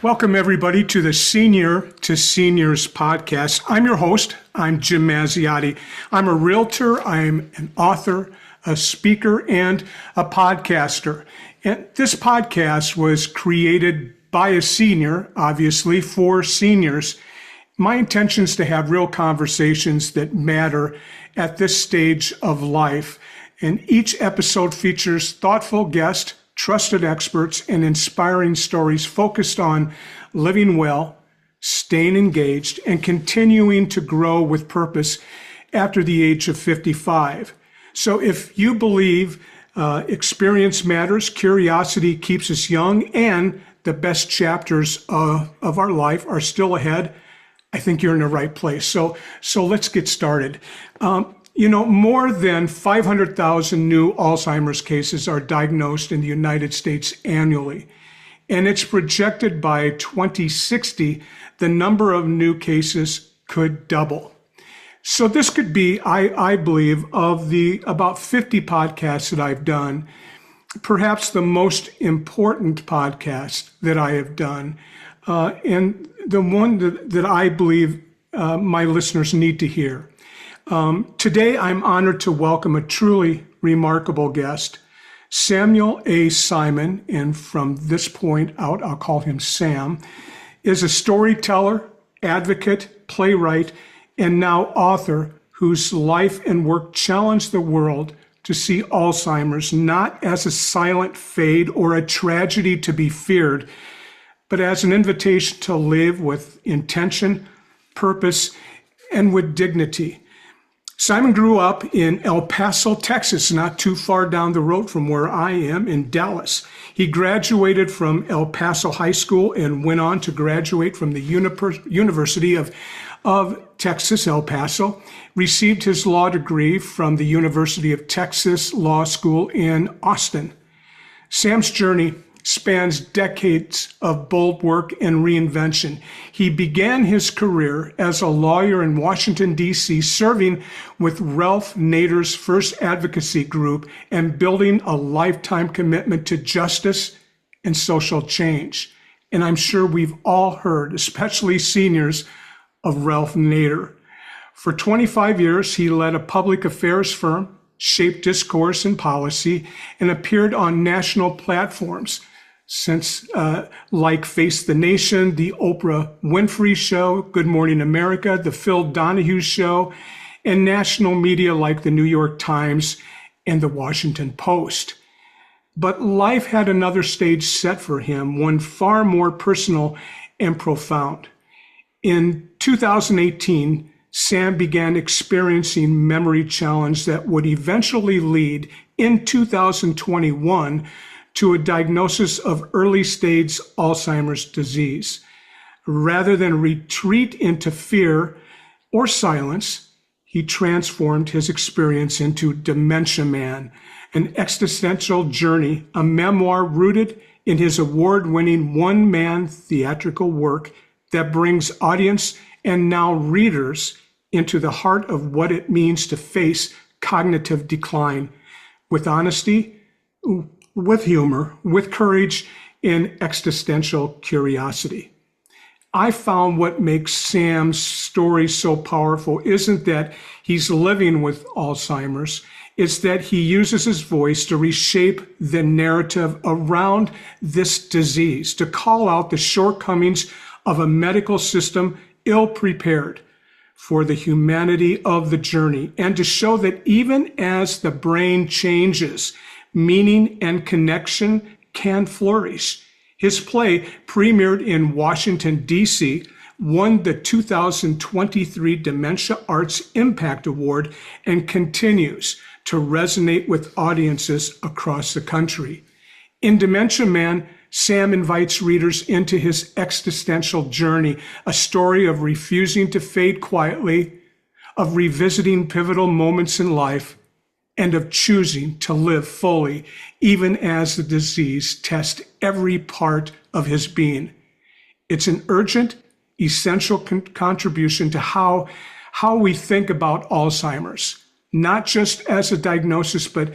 Welcome, everybody, to the Senior to Seniors podcast. I'm your host. I'm Jim Mazziotti. I'm a realtor. I'm an author, a speaker, and a podcaster. And this podcast was created by a senior, obviously, for seniors. My intention is to have real conversations that matter at this stage of life. And each episode features thoughtful guests, trusted experts, and inspiring stories focused on living well, staying engaged, and continuing to grow with purpose after the age of 55. So if you believe experience matters, curiosity keeps us young, and the best chapters of our life are still ahead, I think you're in the right place. So let's get started. More than 500,000 new Alzheimer's cases are diagnosed in the United States annually. And it's projected by 2060, the number of new cases could double. So this could be, I believe, of the about 50 podcasts that I've done, perhaps the most important podcast that I have done, and the one that I believe my listeners need to hear. Today, I'm honored to welcome a truly remarkable guest, Samuel A. Simon, and from this point out, I'll call him Sam, is a storyteller, advocate, playwright, and now author whose life and work challenge the world to see Alzheimer's not as a silent fade or a tragedy to be feared, but as an invitation to live with intention, purpose, and with dignity. Simon grew up in El Paso, Texas, not too far down the road from where I am in Dallas. He graduated from El Paso High School and went on to graduate from the University of Texas, El Paso, received his law degree from the University of Texas Law School in Austin. Sam's journey spans decades of bold work and reinvention. He began his career as a lawyer in Washington, D.C., serving with Ralph Nader's First Advocacy Group and building a lifetime commitment to justice and social change. And I'm sure we've all heard, especially seniors, of Ralph Nader. For 25 years, he led a public affairs firm, shaped discourse and policy, and appeared on national platforms since like Face the Nation, the Oprah Winfrey Show, Good Morning America, the Phil Donahue Show, and national media like the New York Times and the Washington Post. But life had another stage set for him, one far more personal and profound. In 2018, Sam began experiencing memory challenge that would eventually lead in 2021 to a diagnosis of early stage Alzheimer's disease. Rather than retreat into fear or silence, he transformed his experience into Dementia Man, an existential journey, a memoir rooted in his award-winning one-man theatrical work that brings audience and now readers into the heart of what it means to face cognitive decline with honesty, with humor, with courage, and existential curiosity. I found what makes Sam's story so powerful isn't that he's living with Alzheimer's, it's that he uses his voice to reshape the narrative around this disease, to call out the shortcomings of a medical system ill-prepared for the humanity of the journey, and to show that even as the brain changes, meaning and connection can flourish. His play premiered in Washington, D.C., won the 2023 Dementia Arts Impact Award, and continues to resonate with audiences across the country. In Dementia Man, Sam invites readers into his existential journey, a story of refusing to fade quietly, of revisiting pivotal moments in life, and of choosing to live fully, even as the disease tests every part of his being. It's an urgent, essential contribution to how we think about Alzheimer's, not just as a diagnosis, but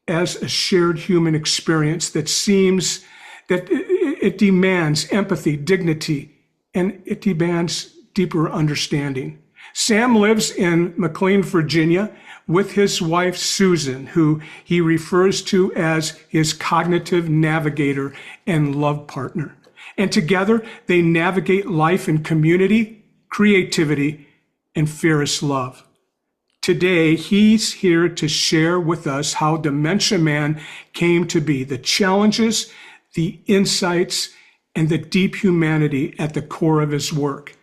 as a shared human experience that it demands empathy, dignity, and it demands deeper understanding. Sam lives in McLean, Virginia, with his wife, Susan, who he refers to as his cognitive navigator and love partner. And together, they navigate life in community, creativity, and fierce love. Today, he's here to share with us how Dementia Man came to be, the challenges, the insights, and the deep humanity at the core of his work.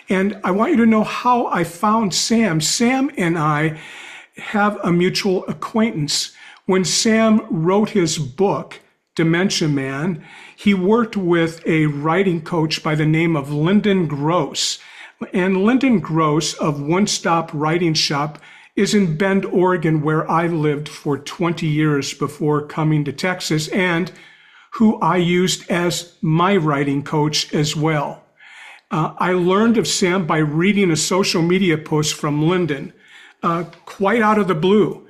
And I want you to know how I found Sam. Sam and I have a mutual acquaintance. When Sam wrote his book, Dementia Man, he worked with a writing coach by the name of Lyndon Gross. And Lyndon Gross of One Stop Writing Shop is in Bend, Oregon, where I lived for 20 years before coming to Texas, and who I used as my writing coach as well. I learned of Sam by reading a social media post from Lyndon, quite out of the blue.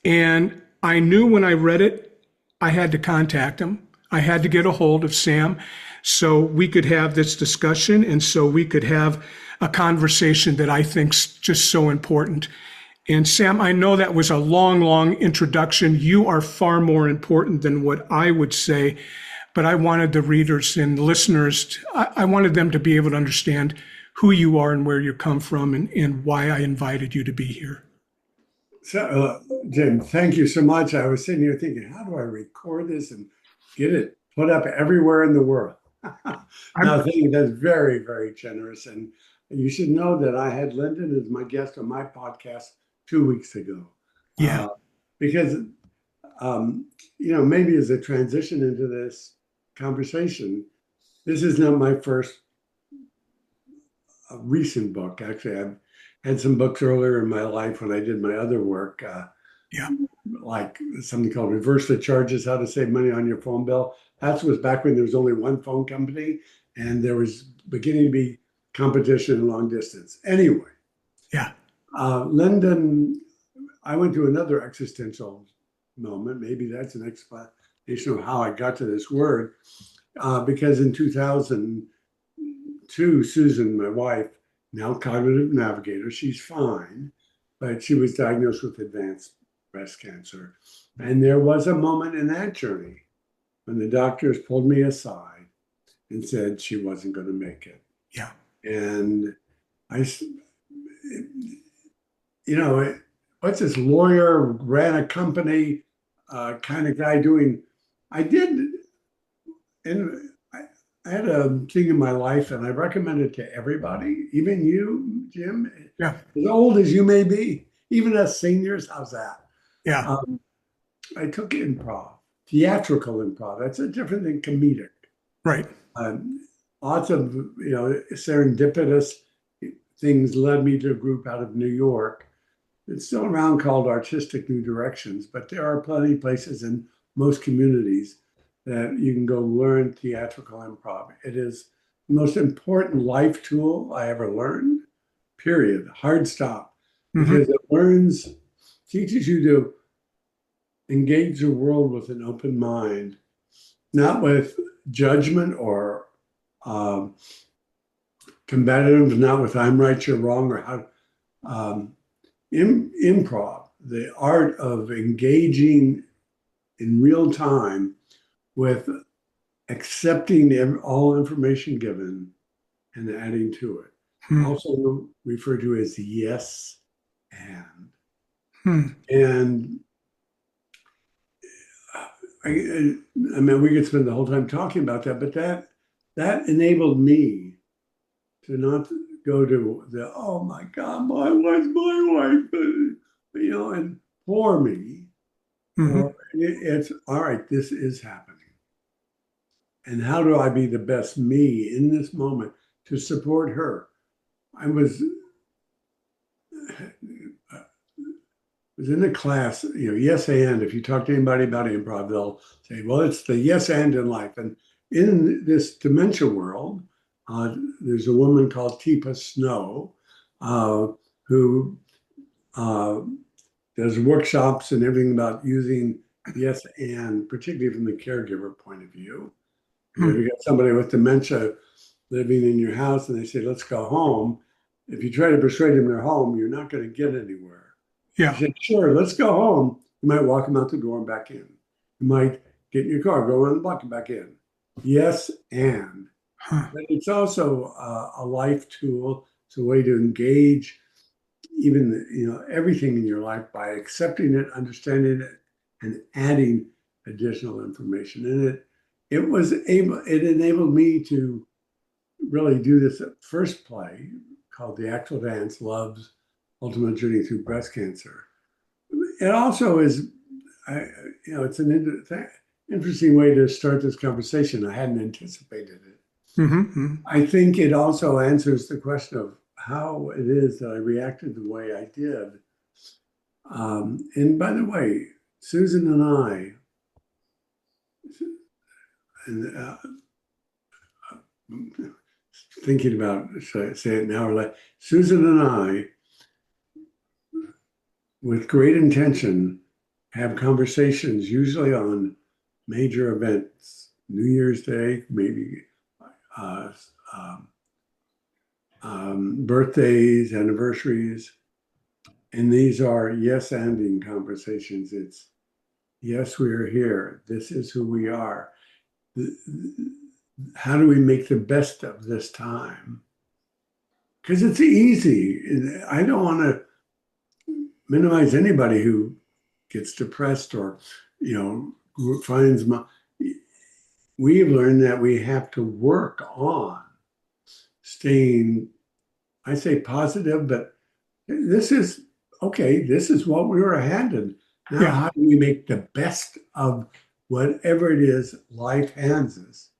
And I knew when I read it, I had to contact him. I had to get a hold of Sam so we could have this discussion and so we could have a conversation that I think's just so important. And Sam, I know that was a long, long introduction. You are far more important than what I would say, but I wanted the readers and listeners, I wanted them to be able to understand who you are and where you come from and why I invited you to be here. So, Jim, thank you so much. I was sitting here thinking, how do I record this and get it put up everywhere in the world? Now, I think that's very, very generous. And you should know that I had Lyndon as my guest on my podcast 2 weeks ago. Yeah. Because, maybe as a transition into this conversation, this is not my first recent book. Actually, I've had some books earlier in my life when I did my other work, like something called Reverse the Charges, How to Save Money on Your Phone Bill. That was back when there was only one phone company and there was beginning to be competition in long distance. Anyway, Lyndon, I went through another existential moment. Maybe that's an explanation of how I got to this word. Because in 2002, Susan, my wife, now cognitive navigator, she's fine, but she was diagnosed with advanced breast cancer. And there was a moment in that journey when the doctors pulled me aside and said she wasn't going to make it. Yeah. And what's this lawyer, ran a company kind of guy doing? I did, and I had a thing in my life, and I recommend it to everybody, even you, Jim. Yeah. As old as you may be, even us seniors, how's that? Yeah. I took improv, theatrical improv. That's a different than comedic. Right. Lots of serendipitous things led me to a group out of New York. It's still around called Artistic New Directions, but there are plenty of places in most communities that you can go learn theatrical improv. It is the most important life tool I ever learned, period. Hard stop. Because it teaches you to engage the world with an open mind, not with judgment or combative, not with I'm right, you're wrong, or how. Improv, the art of engaging in real time with accepting all information given and adding to it. Also referred to as yes and. And I mean, we could spend the whole time talking about that, but that enabled me to not go to the, oh my God, my wife, and for me. Or it's, all right, this is happening. And how do I be the best me in this moment to support her? I was in a class, yes and. If you talk to anybody about improv, they'll say, well, it's the yes and in life. And in this dementia world, there's a woman called Teepa Snow who does workshops and everything about using yes and, particularly from the caregiver point of view. If you got somebody with dementia living in your house and they say, let's go home, if you try to persuade them they're home, you're not going to get anywhere. Yeah. You say, sure, let's go home. You might walk them out the door and back in. You might get in your car, go around the block and back in. Yes, and. Huh. But it's also a life tool. It's a way to engage even, everything in your life by accepting it, understanding it, and adding additional information. And it enabled me to really do this first play called The Actual Dance, Love's Ultimate Journey Through Breast Cancer. It also is, it's an interesting way to start this conversation. I hadn't anticipated it. Mm-hmm. I think it also answers the question of how it is that I reacted the way I did. And by the way, Susan and I, thinking about, should I say it now or later? Susan and I, with great intention, have conversations usually on major events, New Year's Day, maybe birthdays, anniversaries. And these are yes-anding conversations. It's, yes, we are here. This is who we are. How do we make the best of this time? Because it's easy. I don't want to minimize anybody who gets depressed or, finds. We've learned that we have to work on staying, I say positive, but this is okay. This is what we were handed. Now, how do we make the best of whatever it is life hands us?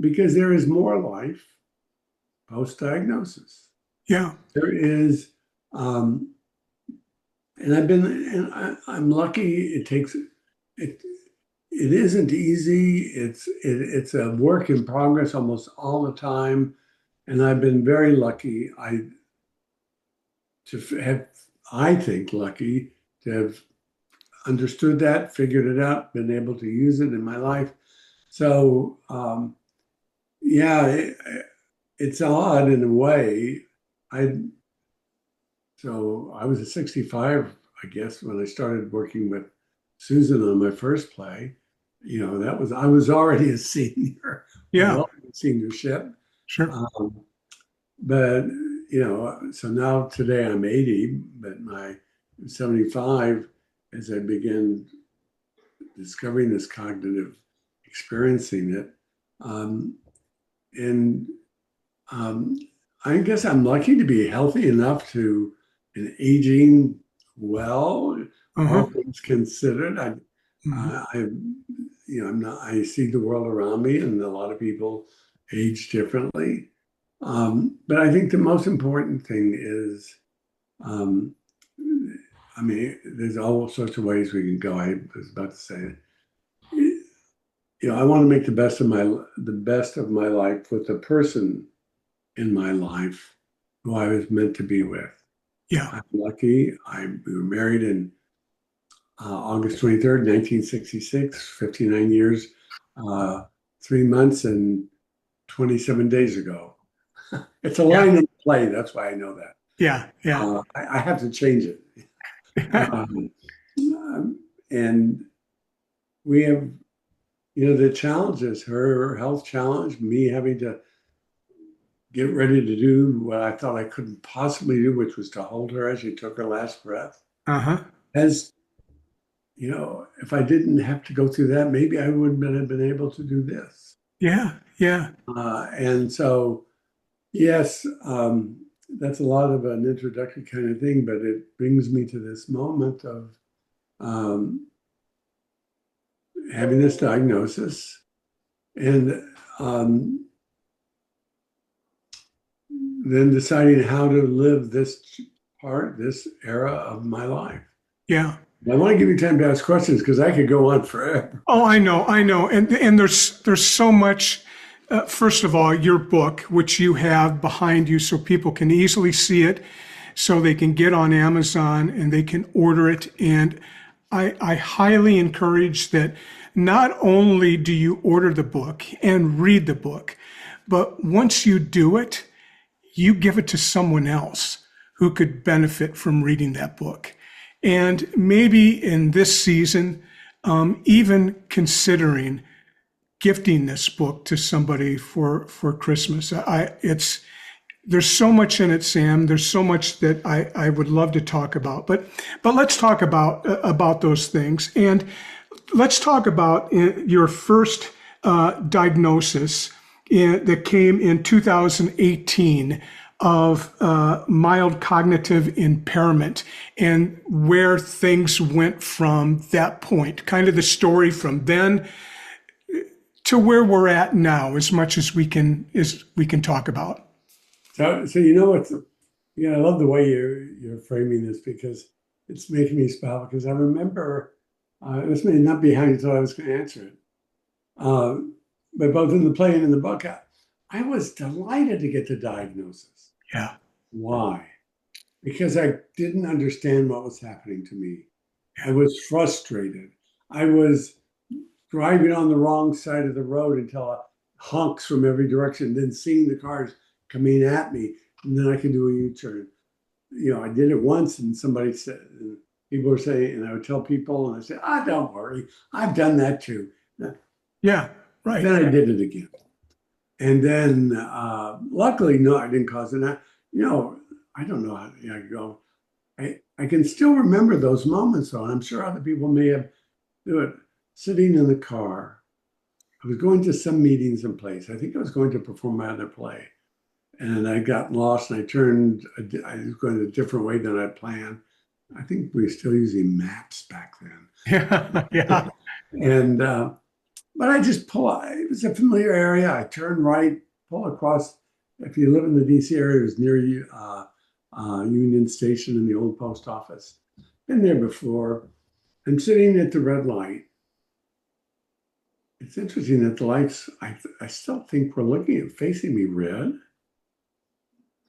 Because there is more life post-diagnosis. Yeah. There is, and I'm lucky. It isn't easy. It's a work in progress almost all the time, and I've been very lucky. I think lucky to have understood that, figured it out, been able to use it in my life. So, it's odd in a way. I was at 65, I guess, when I started working with Susan on my first play. I was already a senior. Yeah. Seniorship. Sure. But, so now today I'm 80, but my 75, as I began discovering this cognitive, experiencing it. I guess I'm lucky to be healthy enough to, in aging well, all things considered. I see the world around me, and a lot of people age differently. But I think the most important thing is, there's all sorts of ways we can go. I was about to say it. I want to make the best of my life with the person in my life who I was meant to be with. Yeah. I'm lucky. We were married in August 23rd, 1966, 59 years, 3 months and 27 days ago. It's a line in the play. That's why I know that. Yeah. Yeah. I have to change it. And we have, the challenges, her health challenge, me having to get ready to do what I thought I couldn't possibly do, which was to hold her as she took her last breath. As, if I didn't have to go through that, maybe I wouldn't have been able to do this. Yeah. Yeah. And so, yes, that's a lot of an introductory kind of thing, but it brings me to this moment of having this diagnosis and then deciding how to live this era of my life. Yeah. I want to give you time to ask questions because I could go on forever. Oh, I know. And there's so much. First of all, your book, which you have behind you so people can easily see it, so they can get on Amazon and they can order it. And I highly encourage that not only do you order the book and read the book, but once you do it, you give it to someone else who could benefit from reading that book. And maybe in this season, even considering gifting this book to somebody for Christmas. There's so much in it, Sam. There's so much that I would love to talk about. But let's talk about those things. And let's talk about your first diagnosis that came in 2018 of mild cognitive impairment and where things went from that point, kind of the story from then to where we're at now, as much as we can talk about. So you know what? I love the way you're framing this because it's making me smile because I remember this may not be how you thought I was going to answer it, but both in the play and in the book, I was delighted to get the diagnosis. Yeah. Why? Because I didn't understand what was happening to me. I was frustrated. I was driving on the wrong side of the road until honks from every direction, then seeing the cars coming at me, and then I could do a U-turn. I did it once, and somebody said, and people were saying, and I would tell people, and I said, don't worry, I've done that too. Yeah, right. Then I did it again. And then, luckily, no, I didn't cause it. I don't know how I go. I can still remember those moments, though. And I'm sure other people may have do it. Sitting in the car, I was going to some meeting someplace. I think I was going to perform my other play. And I got lost and I was going a different way than I planned. I think we were still using maps back then. Yeah, yeah. And, but I just it was a familiar area. I turned right, pull across. If you live in the DC area, it was near Union Station in the old post office. Been there before. I'm sitting at the red light. It's interesting that the lights, I still think were facing me red.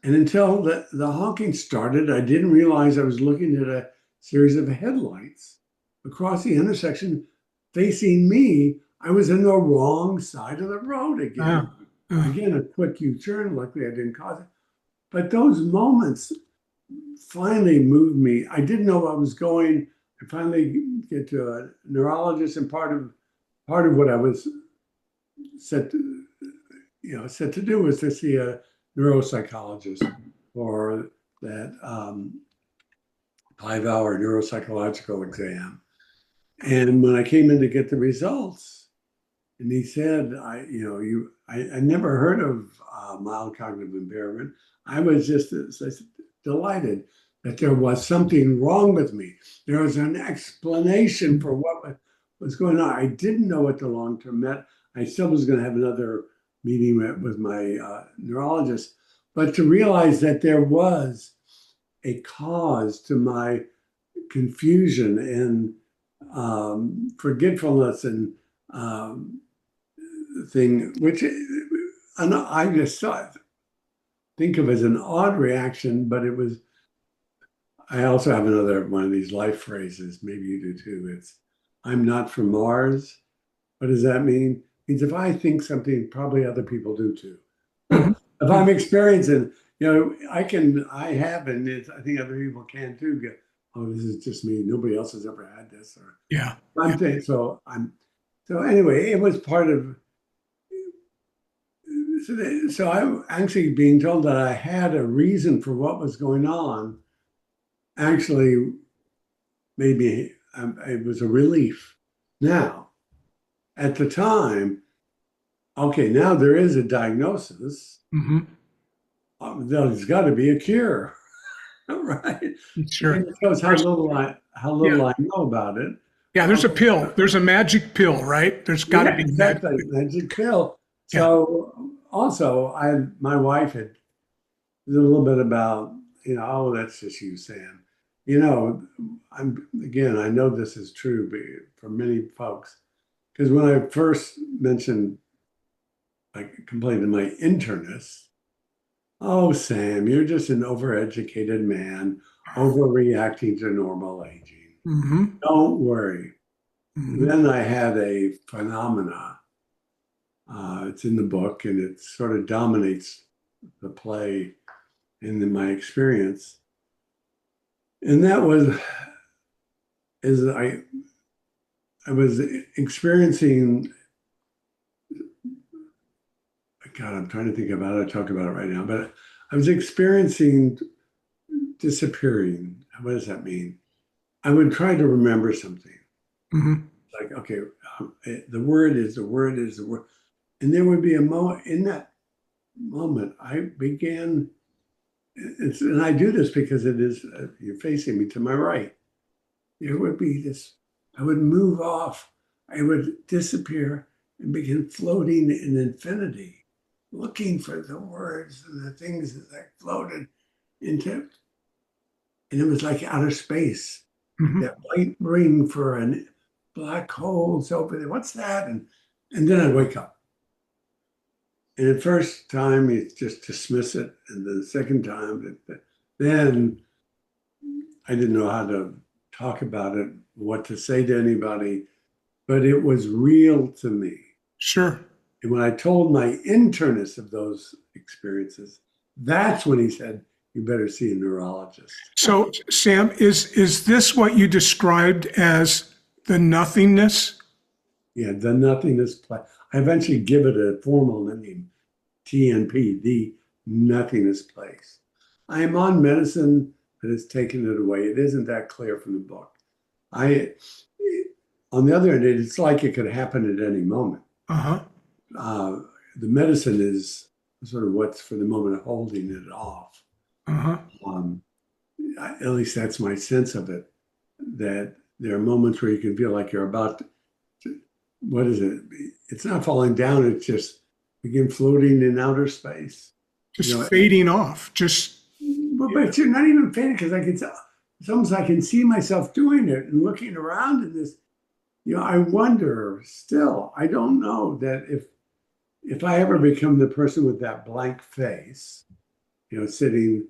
And until the honking started, I didn't realize I was looking at a series of headlights across the intersection facing me. I was in the wrong side of the road again. Again, a quick U-turn. Luckily, I didn't cause it. But those moments finally moved me. I didn't know I was going. I finally get to a neurologist, and part of what I was set to do was to see a neuropsychologist for that 5-hour neuropsychological exam. And when I came in to get the results, and he said, I never heard of mild cognitive impairment. I was just delighted that there was something wrong with me. There was an explanation for what was going on. I didn't know what the long term meant. I still was going to have another meeting with my neurologist, but to realize that there was a cause to my confusion and forgetfulness and thing, which I just think of as an odd reaction, but it was. I also have another one of these life phrases. Maybe you do too. It's, "I'm not from Mars." What does that mean? It means if I think something, probably other people do too. If I'm experiencing, I have, and I think other people can too. Get, this is just me. Nobody else has ever had this, or Yeah. So anyway, it was part of. So I'm actually being told that I had a reason for what was going on. Actually, maybe it was a relief. Now, at the time, okay, now there is a diagnosis. Mm-hmm. There's got to be a cure, right? Sure. And it shows how little I know about it. Yeah, there's a pill. There's a magic pill, right? There's got to be exactly magic pill. So also, my wife had a little bit about that's just you, Sam. I know this is true for many folks, because when I first mentioned, complained to my internist, "Oh, Sam, you're just an overeducated man overreacting to normal aging." Mm-hmm. Don't worry. Mm-hmm. Then I had a phenomena. It's in the book, and it sort of dominates the play my experience. And that was is I was experiencing. God, I'm trying to think of how to talk about it right now, but I was experiencing disappearing. What does that mean? I would try to remember something. Mm-hmm. Like, okay, the word is the word is the word. And there would be a moment in that moment, I began, and I do this because it is, you're facing me to my right. There would be this, I would move off, I would disappear and begin floating in infinity, looking for the words and the things that I floated into. And it was like outer space, like Mm-hmm. that white ring for a black holes over there. What's that? And then I'd wake up. And the first time you just dismiss it, and the second time, then I didn't know how to talk about it, what to say to anybody, but it was real to me. Sure. And when I told my internist of those experiences, that's when he said, "You better see a neurologist." So, Sam, is this what you described as the nothingness? Yeah, the nothingness play. I eventually give it a formal name, TNP, the nothingness place. I am on medicine that has taken it away. It isn't that clear from the book. I, on the other hand, it's like it could happen at any moment. Uh-huh. Uh, the medicine is sort of what's for the moment holding it off. Uh-huh. Um, at least that's my sense of it. That there are moments where you can feel like you're about to, what is it? It's not falling down. It's just begin floating in outer space. Just You know, fading off. Just but you're not even fading because I can tell. It's almost I can see myself doing it and looking around in this. I wonder still. I don't know that if I ever become the person with that blank face, sitting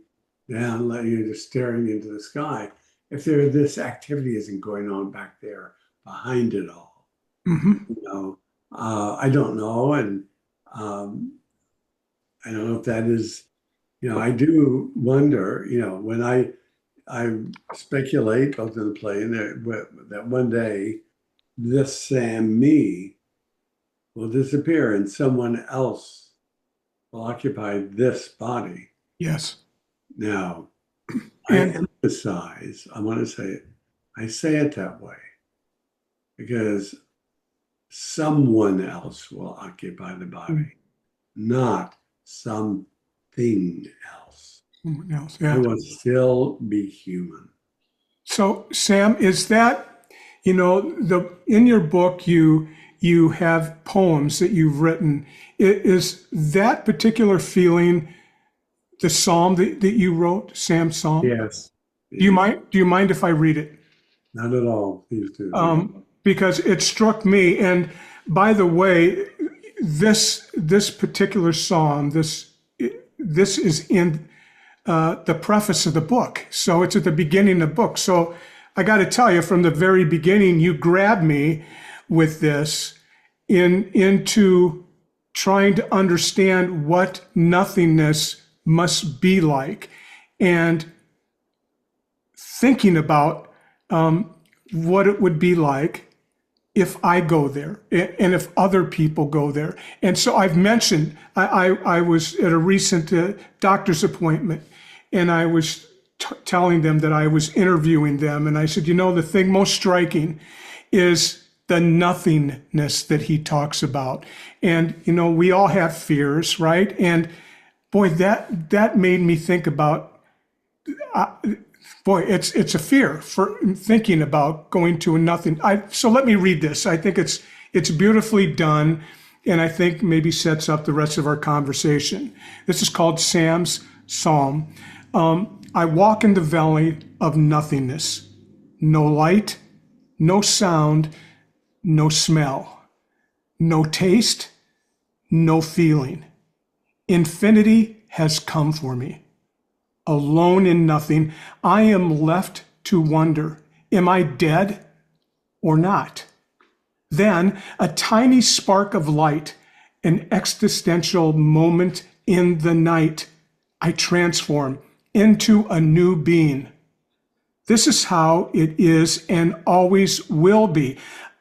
down, just staring into the sky, if this activity isn't going on back there behind it all. mhm. I don't know, and I don't know if that is. I do wonder. When I speculate both in the play and that one day this Sam me will disappear and someone else will occupy this body. Yes. Now, I And emphasize, I want to say it, I say it that way because someone else will occupy the body, not something else. someone else, I yeah. will still be human. So, Sam, is that, the in your book you have poems that you've written. Is that particular feeling the psalm that you wrote, Sam's psalm? Yes. Do you mind if I read it? Not at all. Please do. Because it struck me. And by the way, this particular psalm, this is in the preface of the book. So it's at the beginning of the book. So I got to tell you, from the very beginning, you grabbed me with this into trying to understand what nothingness must be like, and thinking about what it would be like if I go there and if other people go there. And so I've mentioned, I was at a recent doctor's appointment, and I was telling them that I was interviewing them. And I said, the thing most striking is the nothingness that he talks about. And, we all have fears, right? And boy, that made me think about, it's a fear for thinking about going to a nothing. So let me read this. I think it's beautifully done, and I think maybe sets up the rest of our conversation. This is called Sam's Psalm. I walk in the valley of nothingness. No light, no sound, no smell, no taste, no feeling. Infinity has come for me. Alone in nothing, I am left to wonder Am I dead or not? Then a tiny spark of light, an existential moment in the night, I transform into a new being. This is how it is and always will be.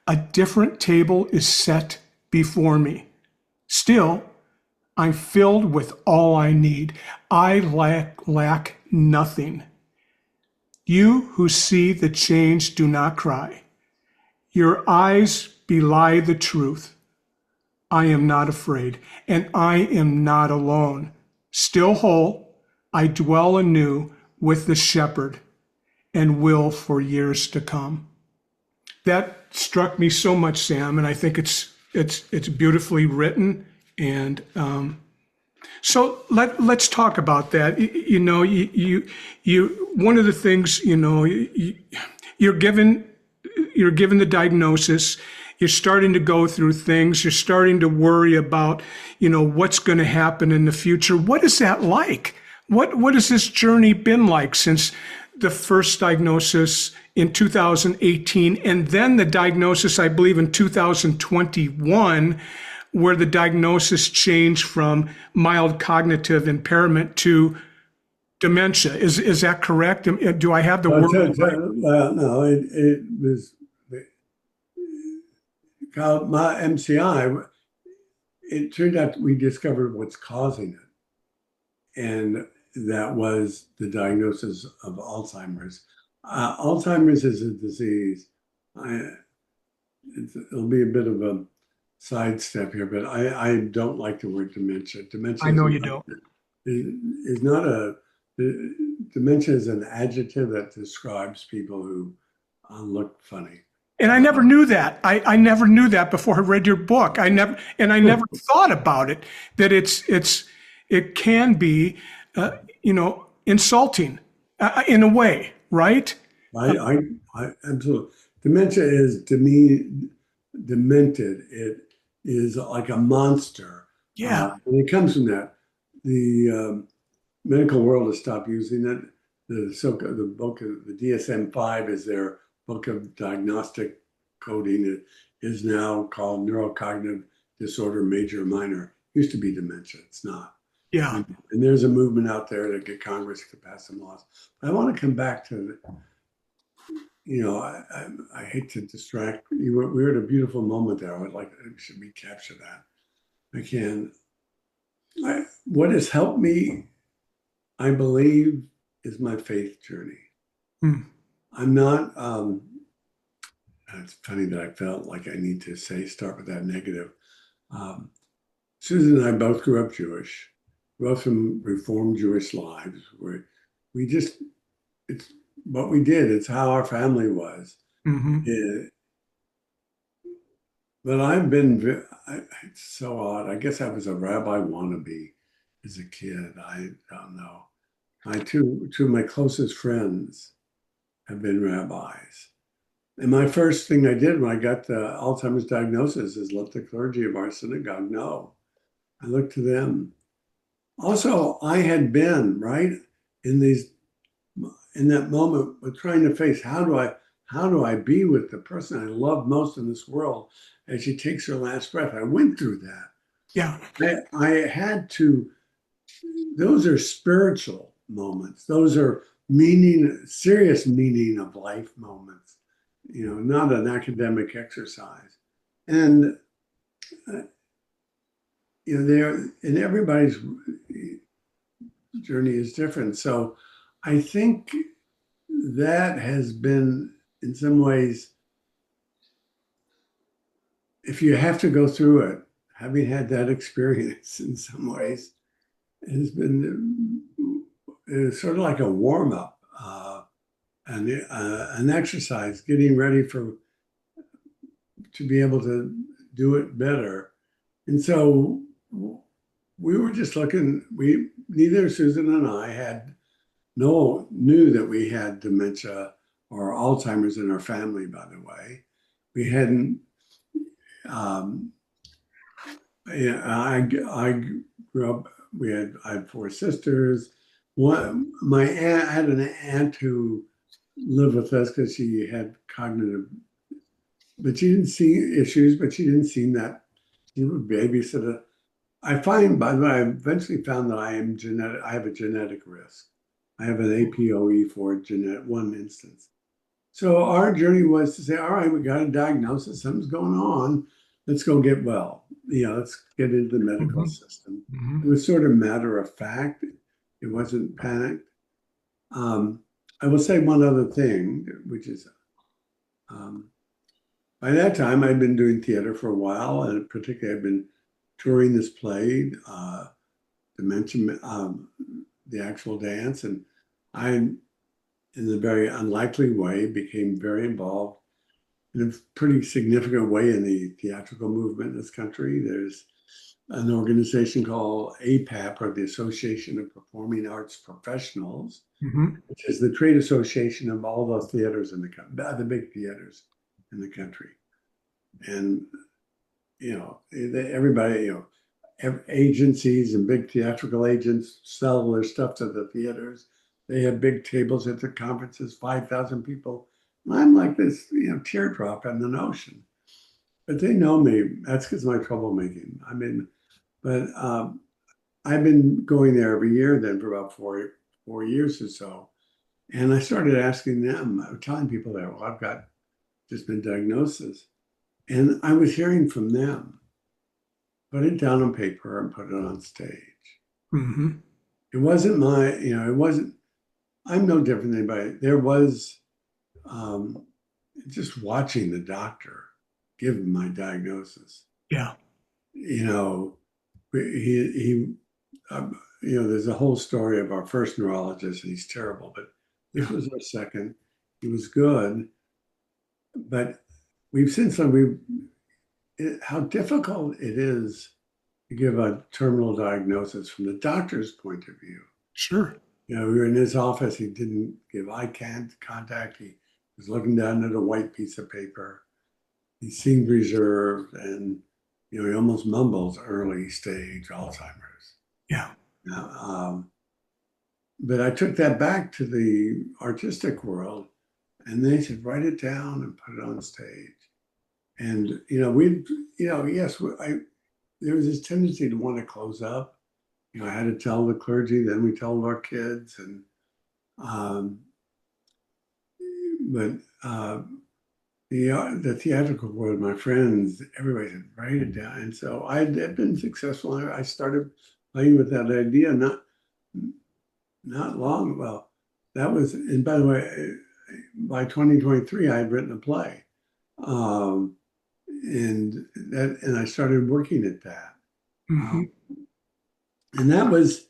A different table is set before me. Still, I'm filled with all I need. I lack nothing. You who see the change, do not cry. Your eyes belie the truth. I am not afraid, and I am not alone. Still whole, I dwell anew with the shepherd and will for years to come. That struck me so much, Sam, and I think it's beautifully written. And so let's talk about that. You one of the things, you're given the diagnosis. You're starting to go through things. You're starting to worry about, what's going to happen in the future. What is that like? What has this journey been like since the first diagnosis in 2018, and then the diagnosis, I believe, in 2021, where the diagnosis changed from mild cognitive impairment to dementia? Is that correct? Do I have the word right? No, it was my MCI. It turned out we discovered what's causing it, and that was the diagnosis of Alzheimer's. Alzheimer's is a disease. It'll be a bit of a sidestep here, but I don't like the word dementia. Dementia I know you do. is not a dementia is an adjective that describes people who look funny. And I never knew that. I never knew that before I read your book. I never thought about it, that it can be, insulting in a way, right? I absolutely. Dementia is demented. It is like a monster. Yeah. And it comes from that. The medical world has stopped using it. The book of the DSM-5 is their book of diagnostic coding. It is now called neurocognitive disorder, major, minor. Used to be dementia. It's not. Yeah. And there's a movement out there to get Congress to pass some laws. But I want to come back to, I hate to distract you. We're at a beautiful moment there. I would like, should we capture that? I can. What has helped me, I believe, is my faith journey. I'm not, it's funny that I felt like I need to start with that negative. Susan and I both grew up Jewish, both from Reformed Jewish lives, where it's what we did. It's how our family was. Mm-hmm. But it's so odd. I guess I was a rabbi wannabe as a kid. I don't know. Two of my closest friends have been rabbis. And my first thing I did when I got the Alzheimer's diagnosis is let the clergy of our synagogue know. I looked to them. Also, I had been, right, in that moment with trying to face how do I be with the person I love most in this world as she takes her last breath. I went through that. Yeah. I had to, those are spiritual moments. Those are serious meaning of life moments, not an academic exercise. And, and everybody's journey is different. So I think that has been, in some ways, if you have to go through it, having had that experience in some ways, has been sort of like a warm up and an exercise, getting ready to be able to do it better. And so we were just looking. Neither Susan and I knew that we had dementia or Alzheimer's in our family. By the way, we hadn't. I grew up. I had four sisters. My aunt, I had an aunt who live with us because she had cognitive, but she didn't see issues, but she didn't seem that she would babysit her. I find, by the way, I eventually found that I am genetic. I have a genetic risk. I have an APOE for genetic one instance. So our journey was to say, all right, we got a diagnosis, something's going on. Let's go get well. Let's get into the medical Mhm. system. It Mhm. was sort of matter of fact. It wasn't panicked. I will say one other thing, which is um, by that time I'd been doing theater for a while, and particularly I've been touring this play, Dementia, the actual dance, and I, in a very unlikely way, became very involved in a pretty significant way in the theatrical movement in this country. There's an organization called APAP, or the Association of Performing Arts Professionals, Mhm. which is the trade association of all the theaters in the big theaters in the country. And, everybody, agencies and big theatrical agents sell their stuff to the theaters. They have big tables at the conferences, 5,000 people. I'm like this, teardrop in the ocean. But they know me. That's because of my troublemaking. But I've been going there every year then for about 4 years or so. And I started asking them, I was telling people that, well, I've got just been diagnosis. And I was hearing from them, put it down on paper and put it on stage. Mhm. It wasn't it wasn't, I'm no different than anybody. There was um, just watching the doctor give my diagnosis. Yeah. You know, he there's a whole story of our first neurologist, and he's terrible, but this Yeah. was our second. He was good, but we've since learned how difficult it is to give a terminal diagnosis from the doctor's point of view. Sure. We were in his office. He didn't give contact. He was looking down at a white piece of paper. He seemed reserved, and he almost mumbles early stage Alzheimer's. Yeah. Now, but I took that back to the artistic world, and they said, write it down and put it on stage. And yes, there was this tendency to want to close up. I had to tell the clergy, then we told our kids, and um, but the theatrical world, my friends, everybody said, write it down. And so I had been successful. I started playing with that idea not long. Well, that was, and by the way, by 2023, I had written a play. Um, and I started working at that. Mhm. And that was,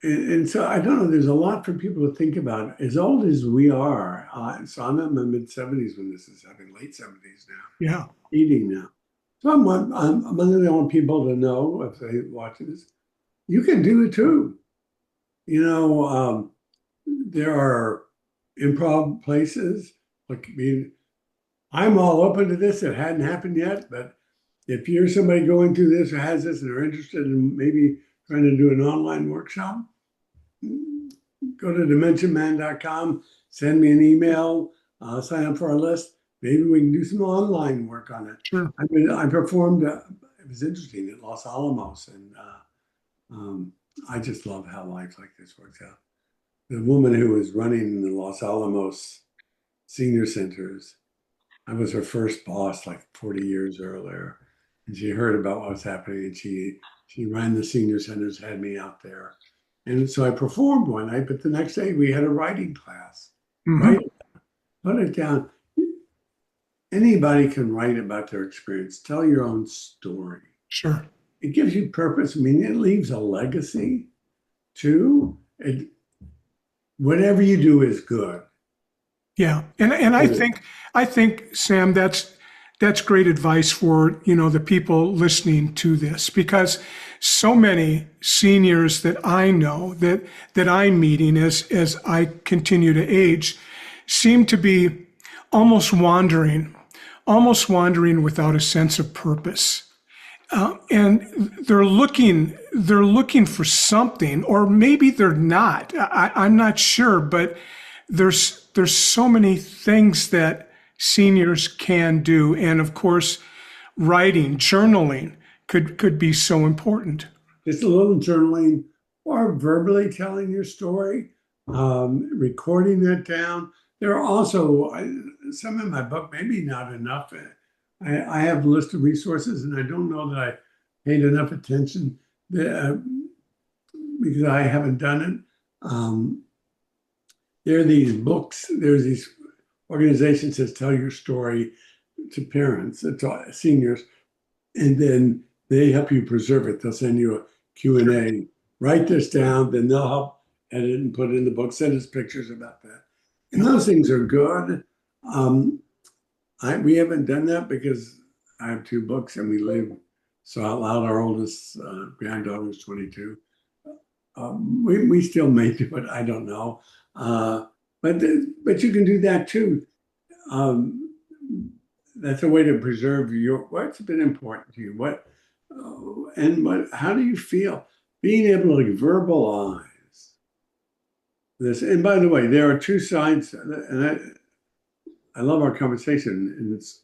and so I don't know, there's a lot for people to think about. As old as we are, so I'm in my mid 70s when this is happening, late 70s now, Yeah. 80 now. So I'm one of people to know if they watch this. You can do it too. There are improv places. Like, I'm all open to this. It hadn't happened yet, but if you're somebody going through this or has this and are interested in maybe trying to do an online workshop, go to dementiaman.com, send me an email, sign up for our list. Maybe we can do some online work on it. Sure. I performed, it was interesting at Los Alamos, and I just love how life like this works out. The woman who was running the Los Alamos senior centers, I was her first boss like 40 years earlier. And she heard about what was happening, and she ran the senior centers, had me out there. And so I performed one night, but the next day we had a writing class. Mhm. Write it, put it down. Anybody can write about their experience. Tell your own story. Sure. It gives you purpose. I mean, it leaves a legacy too. Whatever you do is good. Yeah. And I think Sam, that's great advice for, the people listening to this, because so many seniors that I know that I'm meeting as I continue to age seem to be almost wandering without a sense of purpose. and they're looking for something, or maybe they're not. I'm not sure, but there's so many things that seniors can do, and of course, writing, journaling could be so important. Just a little journaling or verbally telling your story, recording that down. There are also some in my book, maybe not enough. I have a list of resources, and I don't know that I paid enough attention uh, because I haven't done it. There are these books, there's these organizations that tell your story to parents, to seniors, and then they help you preserve it. They'll send you a Q&A. Write this down, then they'll help edit and put it in the book, send us pictures about that. And those things are good. We haven't done that because I have two books and we live so out loud. Our oldest granddaughter is 22. We still may do it. I don't know. But you can do that too. That's a way to preserve what's been important to you. How do you feel? Being able to verbalize this. And by the way, there are two sides, and I love our conversation, and it's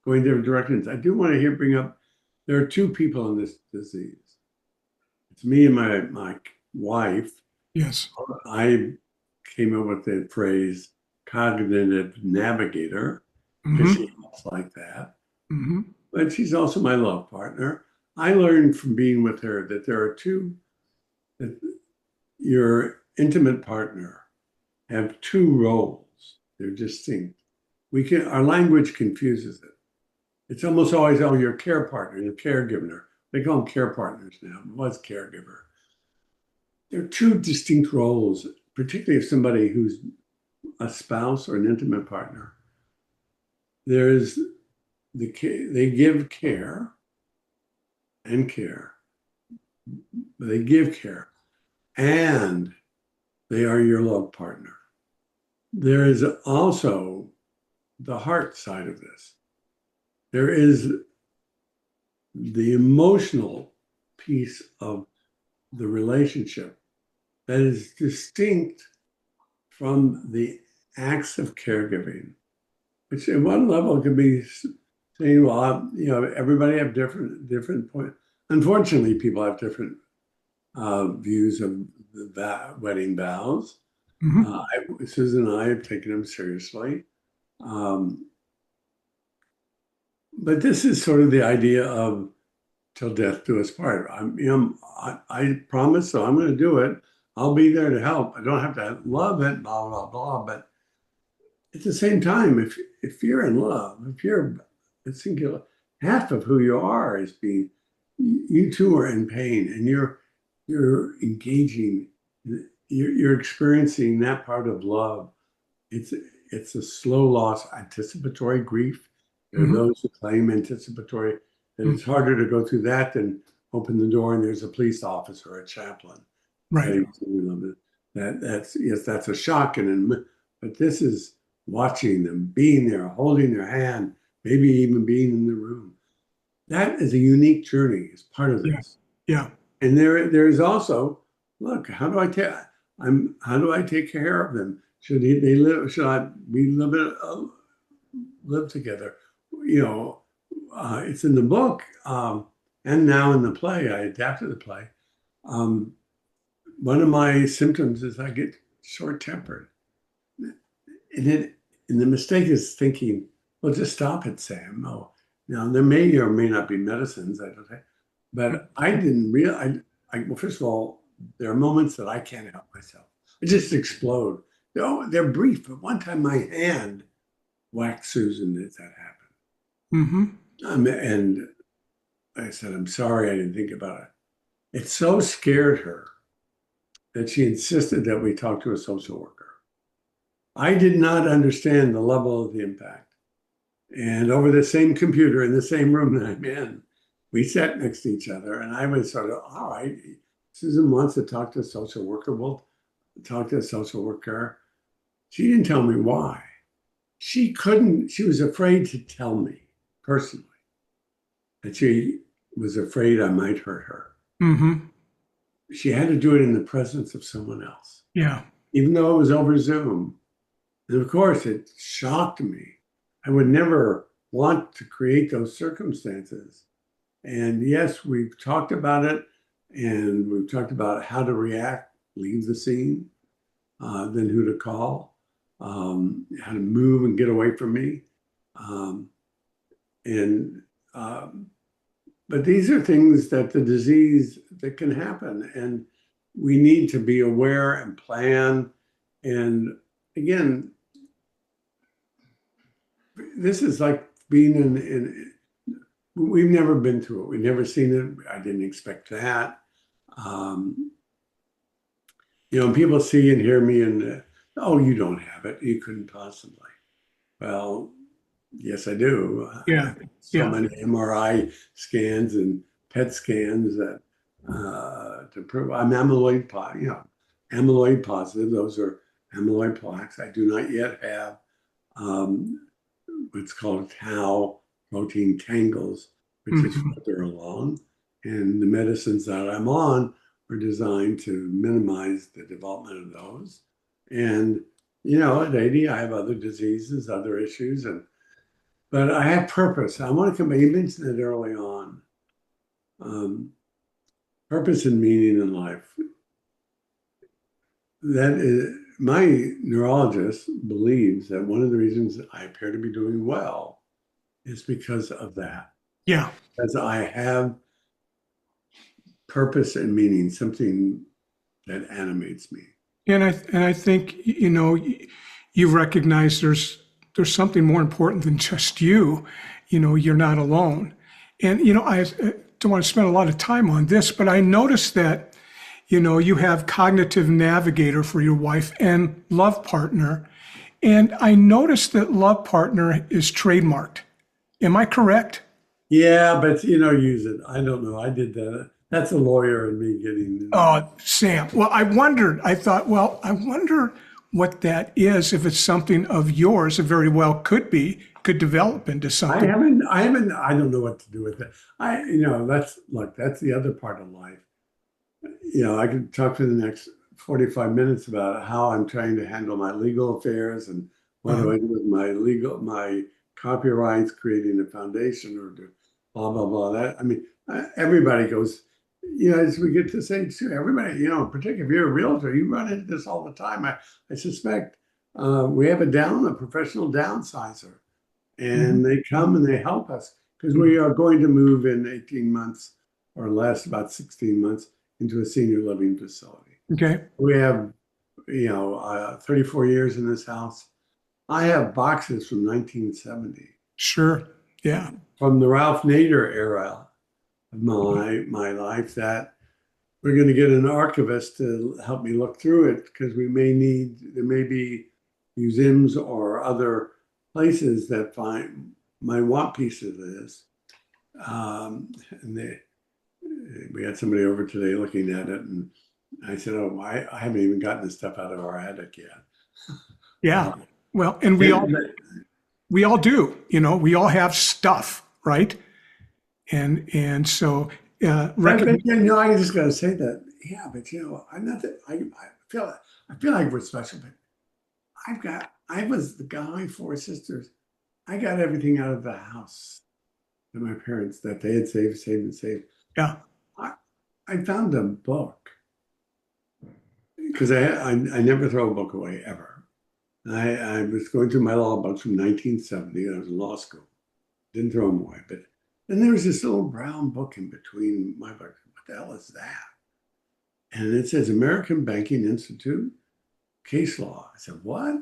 going different directions. I do want to bring up there are two people in this disease. It's me and my wife. Yes. I came up with the phrase cognitive navigator because Mm-hmm. she looks like that. Mm-hmm. But she's also my love partner. I learned from being with her that there are that your intimate partner have two roles. They're distinct. Our language confuses it. It's almost always, oh, your care partner, your caregiver. They call them care partners now. It was caregiver. There are two distinct roles, particularly if somebody who's a spouse or an intimate partner. There's they give care and care. They give care and they are your love partner. There is also the heart side of this. There is the emotional piece of the relationship that is distinct from the acts of caregiving, which at one level could be saying, well, everybody have different points. Unfortunately, people have different views of the wedding vows. Mm-hmm. Susan and I have taken them seriously. But this is sort of the idea of till death do us part. I promise, so I'm going to do it. I'll be there to help. I don't have to love it, blah, blah, blah. But at the same time, if you're in love, if you're a singular, half of who you are is being, you too are in pain and you're engaging, you're experiencing that part of love. It's a slow loss, anticipatory grief. There are Mm-hmm. those who claim anticipatory, that it's harder to go through that than open the door and there's a police officer or a chaplain. Right. That's a shock, but this is watching them, being there, holding their hand, maybe even being in the room. That is a unique journey as part of Yeah. this. Yeah. And there's also, look, how do I take care of them? They live? We live together? It's in the book, and now in the play. I adapted the play. One of my symptoms is I get short-tempered, and the mistake is thinking, well, just stop it, Sam. Oh, now there may or may not be medicines. I don't know, but I didn't realize. Well, first of all, there are moments that I can't help myself. I just explode. They're brief, but one time my hand whacked Susan as that happened. And I said, I'm sorry, I didn't think about it. It so scared her that she insisted that we talk to a social worker. I did not understand the level of the impact. And over the same computer in the same room that I'm in, we sat next to each other, and I was sort of, all right, Susan wants to talk to a social worker. We'll talk to a social worker. She didn't tell me why. She was afraid to tell me personally. And she was afraid I might hurt her. Mm-hmm. She had to do it in the presence of someone else, Yeah. even though it was over Zoom. And of course, it shocked me. I would never want to create those circumstances. And yes, we've talked about it, and we've talked about how to react, leave the scene, then who to call, how to move and get away from me. Um, and but these are things that the disease that can happen, and we need to be aware and plan. And again, this is like being in we've never been through it. We've never seen it. I didn't expect that. Um, people see and hear me and, oh, you don't have it. You couldn't possibly. Well, yes, I do. Yeah. So Yeah. many MRI scans and PET scans that to prove I'm amyloid positive. Those are amyloid plaques. I do not yet have what's called tau protein tangles, which is Mm-hmm. further along. And the medicines that I'm on are designed to minimize the development of those. And, at 80, I have other diseases, other issues, but I have purpose. I want to come back. You mentioned it early on. Purpose and meaning in life. That is, my neurologist believes that one of the reasons I appear to be doing well is because of that. Yeah. Because I have purpose and meaning, something that animates me. And I think you recognize there's something more important than just you. You're not alone. And I don't want to spend a lot of time on this, but I noticed that you have cognitive navigator for your wife and love partner, and I noticed that love partner is trademarked. Am I correct? Yeah, but use it. I don't know. I did that. That's a lawyer and me getting. Oh, Sam. Well, I wondered. I thought, well, I wonder what that is. If it's something of yours, it very well could develop into I something. haven't. I don't know what to do with it. That's the other part of life. I could talk for the next 45 minutes about how I'm trying to handle my legal affairs and what Uh, do I do with my copyrights, creating a foundation or do blah, blah, blah. Everybody goes, as we get to this age too, everybody, particularly if you're a realtor, you run into this all the time. I suspect we have a professional downsizer, mhm, and they come and they help us because mhm. we are going to move in 18 months or less, about 16 months, into a senior living facility. Okay. We have, 34 years in this house. I have boxes from 1970, Sure. Yeah. from the Ralph Nader era of my life, that we're going to get an archivist to help me look through it because there may be museums or other places that might want pieces of this. And we had somebody over today looking at it, and I said, "Oh, I haven't even gotten this stuff out of our attic yet." Yeah. Um, Well, and we yeah, all we all do. We all have stuff, right? And so but recognize. I just got to say that. Yeah, but I'm not that. I feel like we're special, but I was the guy, four sisters. I got everything out of the house that my parents that they had saved, and saved. Yeah. I, I found a book because I never throw a book away ever. I was going through my law books from 1970, and I was in law school. Didn't throw them away, but then there was this little brown book in between my books. What the hell is that? And it says American Banking Institute case law. I said, what?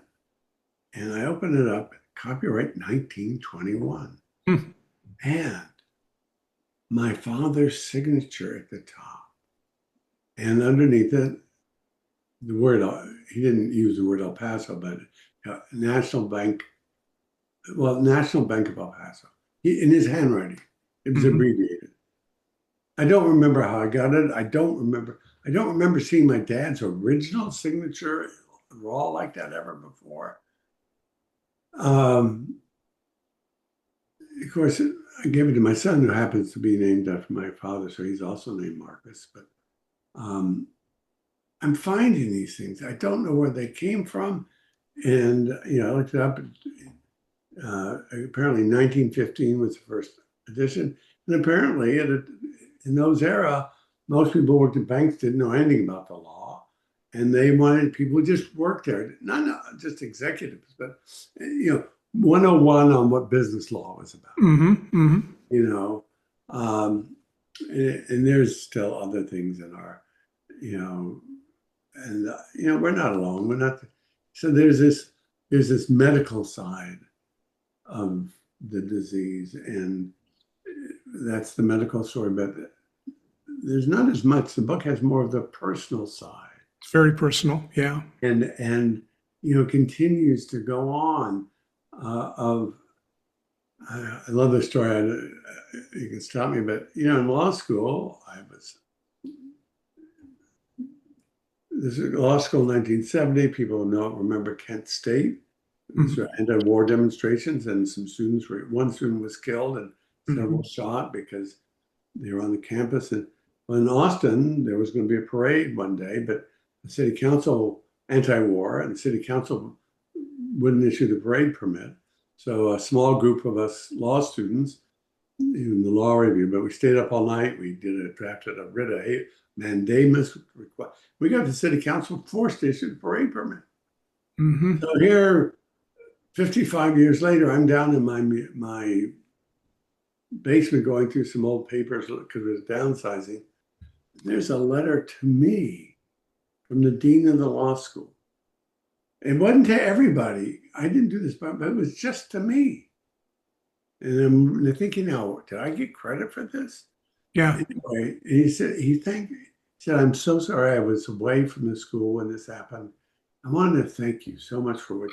And I opened it up, copyright 1921. Hmm. And my father's signature at the top. And underneath it, the word, he didn't use the word El Paso, but National Bank of El Paso. In his handwriting, it was Mhm. abbreviated. I don't remember how I got it. I don't remember seeing my dad's original signature raw like that ever before. Of course, I gave it to my son, who happens to be named after my father, so he's also named Marcus. But um, I'm finding these things. I don't know where they came from. And, I looked it up. Apparently 1915 was the first edition. And apparently in those era, most people worked at banks, didn't know anything about the law. And they wanted people who just worked there, not just executives, but, 101 on what business law was about, Mm-hmm. Mm-hmm. you know. And there's still other things in our, you know, and, we're not alone. We're not. So there's this medical side of the disease, and that's the medical story, but there's not as much. The book has more of the personal side, It's very personal. Yeah. and continues to go on. Of I love the story. You can stop me, but in law school, this is law school 1970. People remember Kent State. These were anti-war demonstrations, and one student was killed and several shot because they were on the campus. And well, in Austin, there was going to be a parade one day, but the city council, anti-war, and the city council wouldn't issue the parade permit. So a small group of us law students in the law review, but we stayed up all night. We drafted a writ of mandamus request. We got the city council forced to issue the parade permit. Mm-hmm. So here, 55 years later, I'm down in my basement going through some old papers because it was downsizing. There's a letter to me from the dean of the law school. It wasn't to everybody. I didn't do this, but it was just to me. And I'm thinking, now, did I get credit for this? Yeah. Anyway, he said, I'm so sorry I was away from the school when this happened. I wanted to thank you so much for what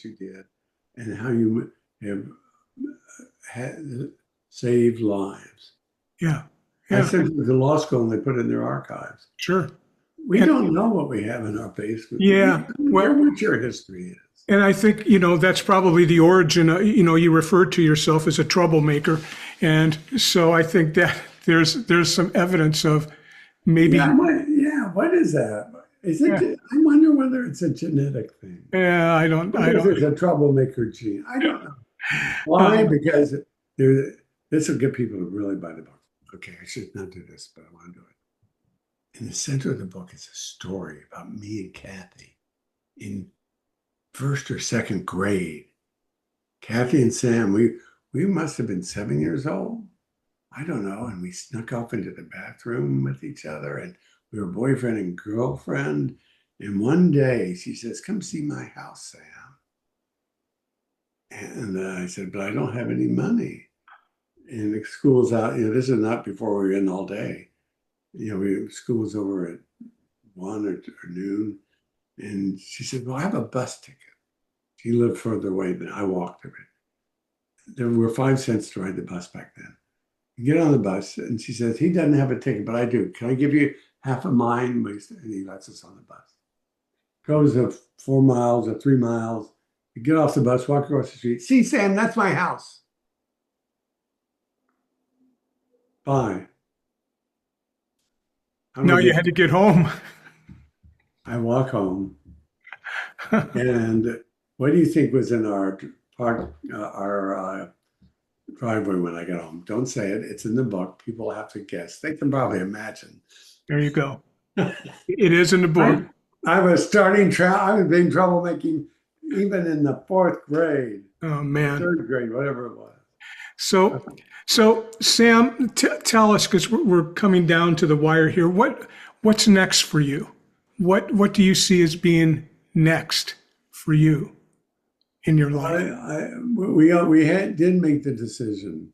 you did, and how you have saved lives. Yeah. I Yeah. sent it to the law school and they put it in their archives. Sure. We And don't know what we have in our basement. yeah. We Well, know what your history is. and I think, that's probably the origin. You referred to yourself as a troublemaker. And so I think that there's some evidence of maybe, What is that? Is it? yeah, I wonder whether it's a genetic thing. yeah, I Because don't, it's a troublemaker gene. I don't know. Why? uh, Because this will get people to really buy the book. Okay, I should not do this, but I want to do it. In the center of the book is a story about me and Kathy in first or second grade. Kathy and Sam, we must have been 7 years old. I don't know. And we snuck off into the bathroom with each other, and we were boyfriend and girlfriend. And one day she says, "Come see my house, Sam." And I said, "But I don't have any money." And the school's out. This is not before we were in all day. School was over at 1 or noon. And she said, "Well, I have a bus ticket." She lived further away than I walked to it. There were 5 cents to ride the bus back then. You get on the bus, and she says, "He doesn't have a ticket, but I do. Can I give you half of mine?" And he lets us on the bus. Goes 4 miles or 3 miles. You get off the bus, walk across the street. "See, Sam, that's my house." Bye. now you had to get home. I walk home, and what do you think was in our driveway when I got home? Don't say it. It's in the book. People have to guess. They can probably imagine. There you go. It is in the book. I was I was being troublemaking even in the 4th grade, Oh, man. 3rd grade, whatever it was. So Sam, tell us, because we're coming down to the wire here. What's next for you? What do you see as being next for you in your life? Did make the decision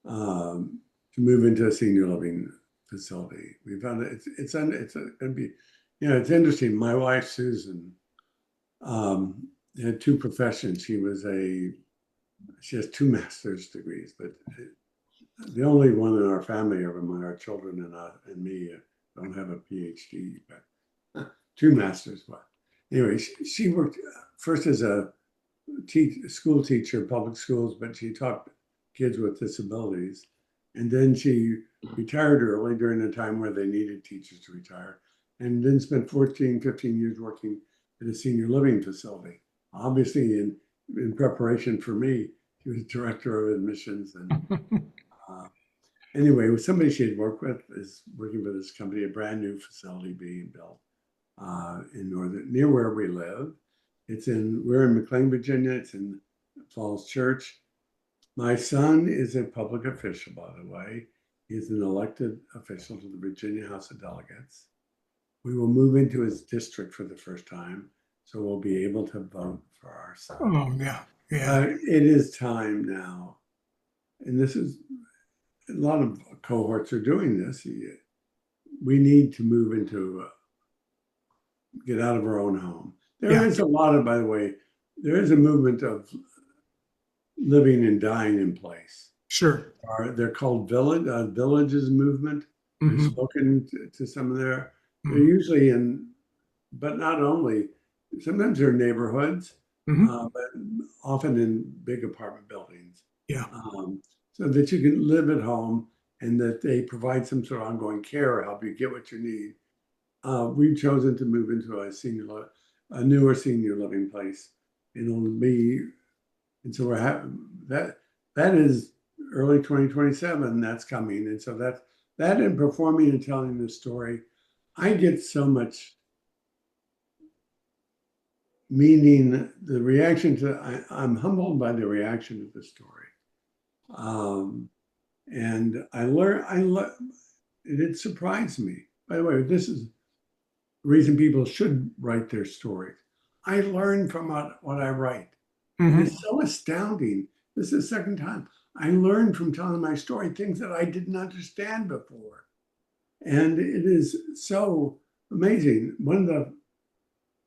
to move into a senior living facility. We found it's going to be, it's interesting. My wife Susan had 2 professions. She has 2 master's degrees, but the only one in our family, among our children and me, don't have a PhD, but 2 masters. But anyway, she worked first as a school teacher, public schools, but she taught kids with disabilities. And then she retired early during a time where they needed teachers to retire, and then spent 14, 15 years working at a senior living facility. Obviously, in preparation for me, she was director of admissions. And anyway, somebody she had worked with is working for this company, a brand new facility being built near where we live. We're in McLean, Virginia. It's in Falls Church. My son is a public official, by the way. He's an elected official to the Virginia House of Delegates. We will move into his district for the first time, so we'll be able to vote for our son. Oh, yeah. It is time now. And this is, a lot of cohorts are doing this. We need to move get out of our own home. There is a lot of, by the way, there is a movement of living and dying in place. Sure. They're called villages movement. Mm-hmm. I've spoken to some of they're usually but not only, sometimes they're neighborhoods, but often in big apartment buildings. Yeah. So that you can live at home and that they provide some sort of ongoing care or help you get what you need. We've chosen to move into a newer senior living place. And so we're having that is early 2027. That's coming, and so that in performing and telling this story, I get so much meaning. The reaction I'm humbled by the reaction to the story, and it surprised me. By the way, this is the reason people should write their stories. I learn from what I write. Mm-hmm. It's so astounding. This is the second time I learned from telling my story things that I didn't understand before. And it is so amazing. One of the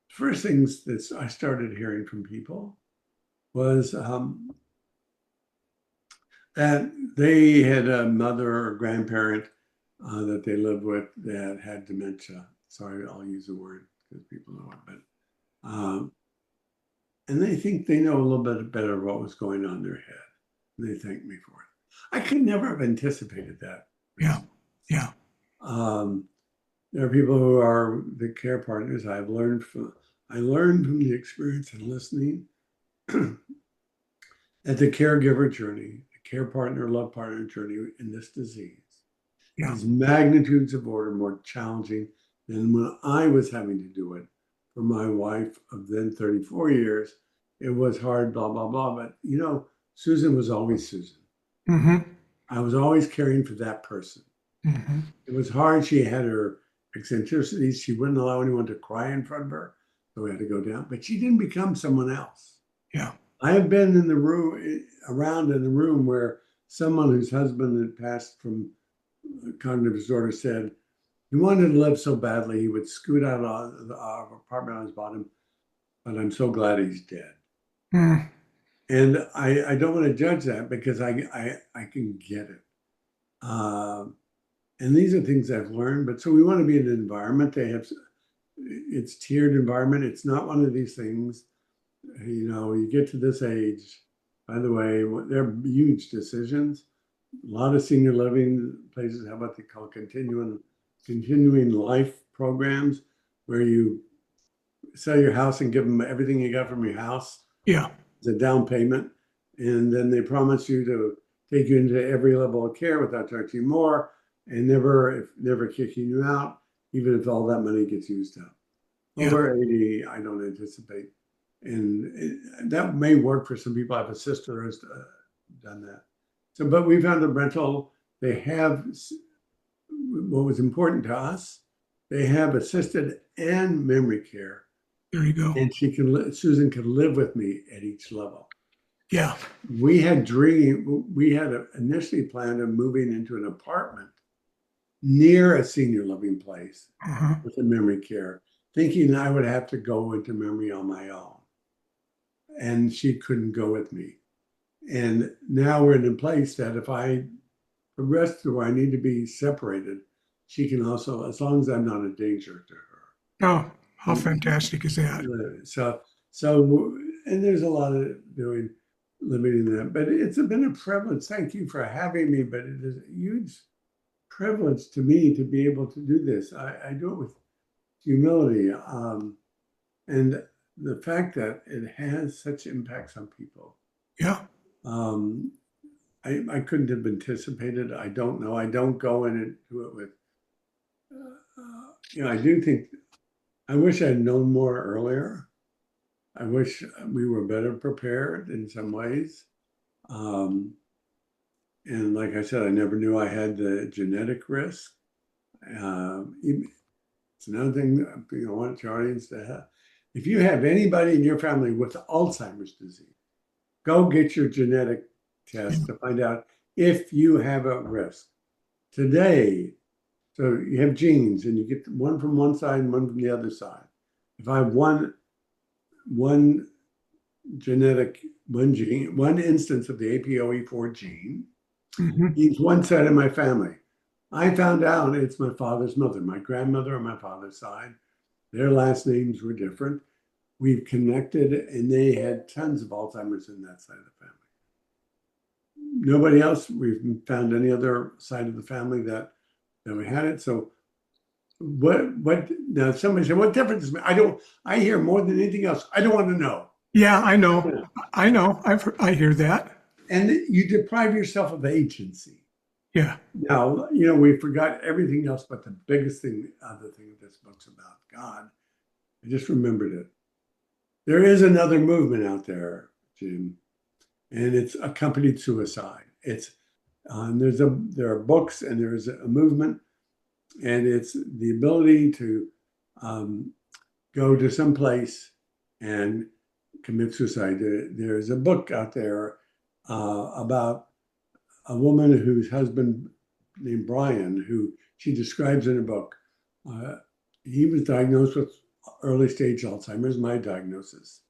first things that I started hearing from people was that they had a mother or grandparent that they lived with that had dementia. Sorry, I'll use the word because people know it, but and they think they know a little bit better what was going on in their head. And they thank me for it. I could never have anticipated that. Yeah. There are people who are the care partners. I learned from the experience and listening at the caregiver journey, the care partner, love partner journey in this disease. Yeah. Is magnitudes of order more challenging than when I was having to do it. For my wife of then 34 years, it was hard, blah, blah, blah. But, Susan was always Susan. Mm-hmm. I was always caring for that person. Mm-hmm. It was hard. She had her eccentricities. She wouldn't allow anyone to cry in front of her. So we had to go down. But she didn't become someone else. Yeah. I have been in the room where someone whose husband had passed from cognitive disorder said, he wanted to live so badly, he would scoot out of the apartment on his bottom, but I'm so glad he's dead. Mm. And I don't want to judge that because I can get it. And these are things I've learned. But so we want to be in an environment. It's tiered environment. It's not one of these things, you get to this age. By the way, they're huge decisions. A lot of senior living places have what they call continuing life programs, where you sell your house and give them everything you got from your house. Yeah. It's a down payment. And then they promise you to take you into every level of care without charging you more and never kicking you out, even if all that money gets used up. Over 80, I don't anticipate. And that may work for some people. I have a sister who's done that. So, but we found a rental. They have, what was important to us, they have assisted and memory care. There you go. And Susan could live with me at each level. Yeah. We had initially planned on moving into an apartment near a senior living place with a memory care, thinking I would have to go into memory on my own. And she couldn't go with me. And now we're in a place that if I progress to where I need to be separated, she can also, as long as I'm not a danger to her. Oh, how fantastic is that? So, and there's a lot of doing. limiting that. But it's been a privilege. Thank you for having me. But it is a huge privilege to me to be able to do this. I do it with humility. And the fact that it has such impacts on people. Yeah. Um, I couldn't have anticipated. I don't know. I don't go in and do it with, I do think, I wish I'd known more earlier. I wish we were better prepared in some ways. And like I said, I never knew I had the genetic risk. It's another thing that I want your audience to have. If you have anybody in your family with Alzheimer's disease, go get your genetic test to find out if you have a risk. Today, so you have genes and you get one from one side and one from the other side. If I have one instance of the APOE4 gene, means one side of my family. I found out it's my father's mother, my grandmother on my father's side. Their last names were different. We've connected, and they had tons of Alzheimer's in that side of the family. Nobody else, we've found any other side of the family that we had it. So what now somebody said, what difference does it make? I hear more than anything else. I don't want to know. Yeah, I know. I hear that. And you deprive yourself of agency. Yeah. Now, we forgot everything else, but the biggest thing, other thing this book's about, God, I just remembered it. There is another movement out there, Jim, and it's accompanied suicide. It's there are books and there's a movement, and it's the ability to go to some place and commit suicide. There's a book out there about a woman whose husband named Brian, who she describes in her book. He was diagnosed with early stage Alzheimer's, my diagnosis.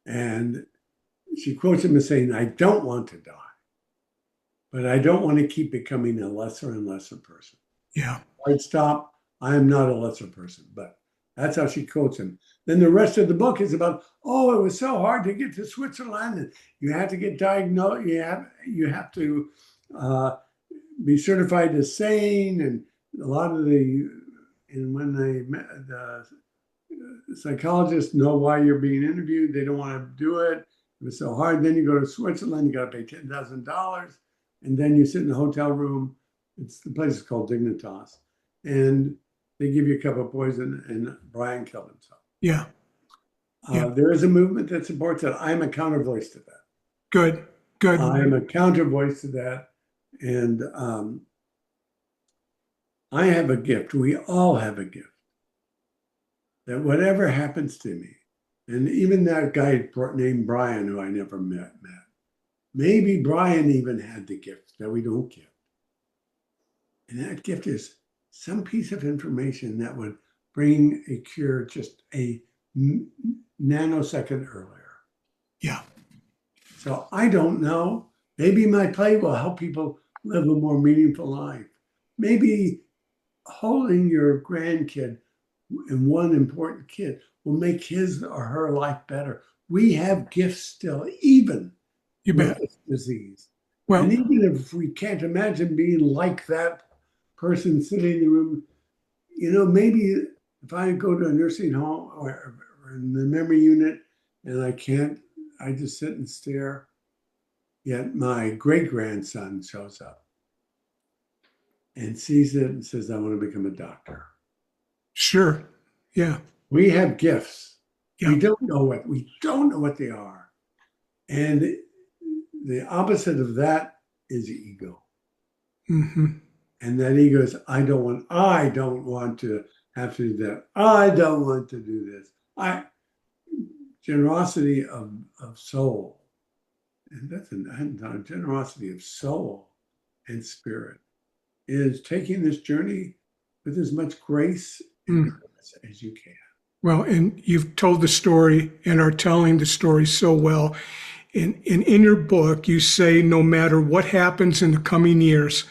And she quotes him as saying, I don't want to die, but I don't want to keep becoming a lesser and lesser person. Yeah. I'd stop. I am not a lesser person, but that's how she quotes him. Then the rest of the book is about, it was so hard to get to Switzerland, and you have to get diagnosed. You have to be certified as sane, and a lot of when the psychologists know why you're being interviewed, they don't want to do it. It was so hard. Then you go to Switzerland, you got to pay $10,000, and then you sit in a hotel room. The place is called Dignitas, and they give you a cup of poison, and Brian killed himself. Yeah. There is a movement that supports that. I'm a counter voice to that. Good. I'm a counter voice to that. And I have a gift. We all have a gift. That whatever happens to me, and even that guy named Brian, who I never met, maybe Brian even had the gift that we don't get. And that gift is some piece of information that would bring a cure just a nanosecond earlier. Yeah. So I don't know. Maybe my play will help people live a more meaningful life. Maybe holding your grandkid and one important kid will make his or her life better. We have gifts still, even with this disease. Well, and even if we can't imagine being like that person sitting in the room, maybe if I go to a nursing home or in the memory unit and I just sit and stare, yet my great-grandson shows up and sees it and says, I want to become a doctor. Sure. Yeah. We have gifts. Yeah. We don't know what they are. And the opposite of that is ego. Mm-hmm. And that ego is, I don't want to have to do that. I don't want to do this. Generosity of soul. And that's generosity of soul and spirit is taking this journey with as much grace and purpose as you can. Well, and you've told the story and are telling the story so well. In your book, you say, no matter what happens in the coming years,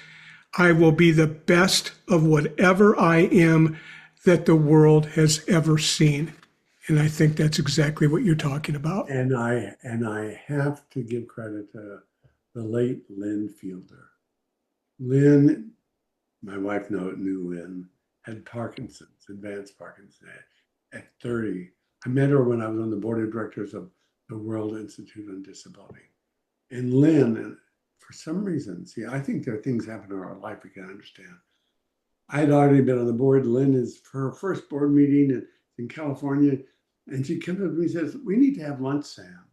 I will be the best of whatever I am that the world has ever seen. And I think that's exactly what you're talking about. And I have to give credit to the late Lynn Fielder. Lynn, my wife knew Lynn, had Parkinson's, advanced Parkinson's at 30. I met her when I was on the board of directors of the World Institute on Disability. And Lynn, for some reason, see, I think there are things happen in our life we can understand. I had already been on the board. Lynn is for her first board meeting in California. And she comes up to me and says, "We need to have lunch, Sam."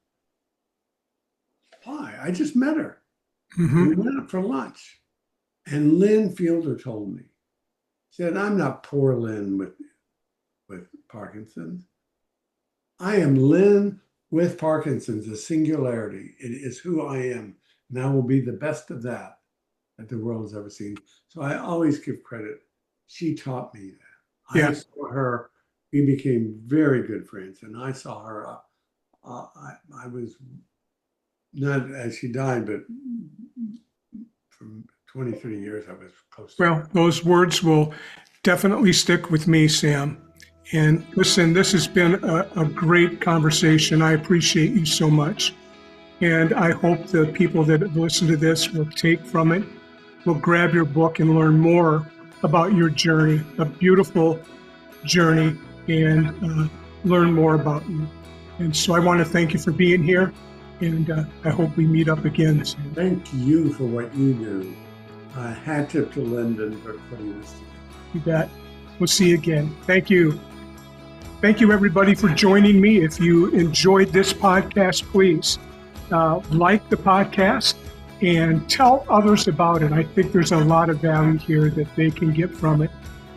Why? I just met her. We went out for lunch. And Lynn Fielder told me, said, "I'm not poor Lynn with Parkinson's. I am Lynn with Parkinson's, a singularity. It is who I am. And I will be the best of that the world has ever seen." So I always give credit. She taught me that. Yeah. I saw her. We became very good friends. And I saw her. I was not as she died, but for 23 years, I was close to her. Well, those words will definitely stick with me, Sam. And listen, this has been a great conversation. I appreciate you so much. And I hope the people that have listened to this will take from it, will grab your book and learn more about your journey, a beautiful journey, and learn more about you. And so I want to thank you for being here, and I hope we meet up again soon. Thank you for what you do. Hat tip to Lyndon for putting this together. You bet. We'll see you again. Thank you. Thank you, everybody, for joining me. If you enjoyed this podcast, please like the podcast and tell others about it. I think there's a lot of value here that they can get from it.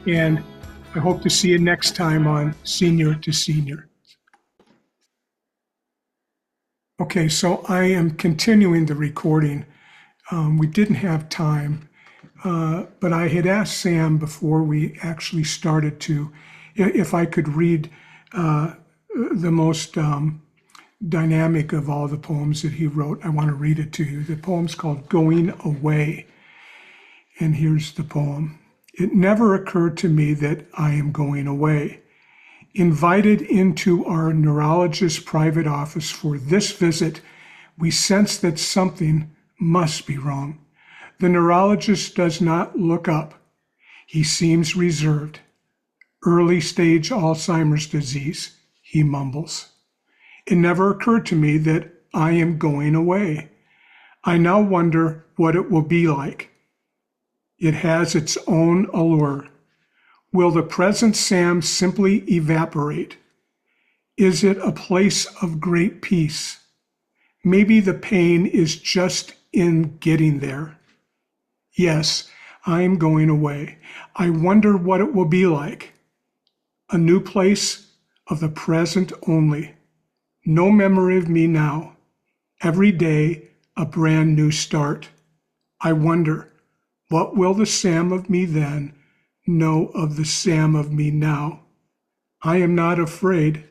And I hope to see you next time on Senior to Senior. Okay, so I am continuing the recording. We didn't have time, but I had asked Sam before we actually started if I could read the most dynamic of all the poems that he wrote. I want to read it to you. The poem's called Going Away. And here's the poem. It never occurred to me that I am going away. Invited into our neurologist's private office for this visit, we sense that something must be wrong. The neurologist does not look up. He seems reserved. Early stage Alzheimer's disease, he mumbles. It never occurred to me that I am going away. I now wonder what it will be like. It has its own allure. Will the present Sam simply evaporate? Is it a place of great peace? Maybe the pain is just in getting there. Yes, I am going away. I wonder what it will be like. A new place of the present only. No memory of me now. Every day, a brand new start. I wonder, what will the Sam of me then know of the Sam of me now? I am not afraid,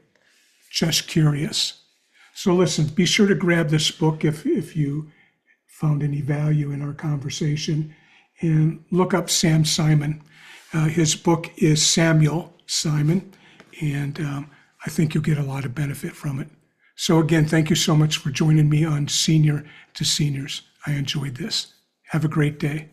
just curious. So listen, be sure to grab this book if you found any value in our conversation, and look up Sam Simon. His book is Samuel Simon, and I think you'll get a lot of benefit from it. So again, thank you so much for joining me on Senior to Seniors. I enjoyed this. Have a great day.